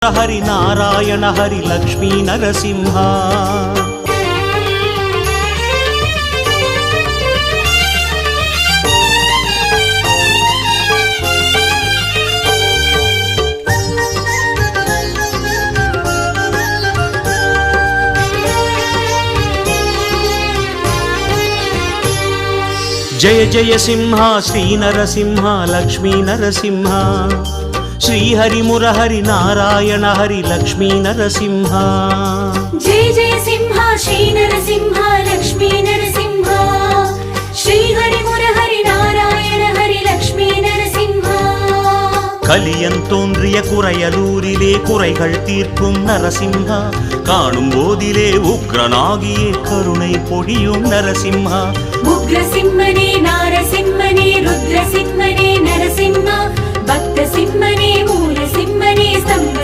హరి నారాయణ హరి లక్ష్మీ నరసింహ జయ జయ సింహ శ్రీ నరసింహ లక్ష్మీ నరసింహ శ్రీ హరి మురహరి నారాయణ హరి లక్ష్మీ నరసింహ జయ జయ సింహ శ్రీ నరసింహ లక్ష్మీ నరసింహ శ్రీ హరి మురహరి నారాయణ హరి లక్ష్మీ நரசிம்ஹ கலியன் தோன்றிய குறையலூரிலே குறைகள் தீர்க்கும் நரசிம்ஹா காணும் போதிலே உக்ரனாகியே கருணை பொழியும் நரசிம்ஹா உக்ரசிம்மனே நாரசிம்மனே ருத்ரசிம்மனே நரசிம்ம பக்த சிம்மனே மூலசிம்மனே ஸ்தம்ப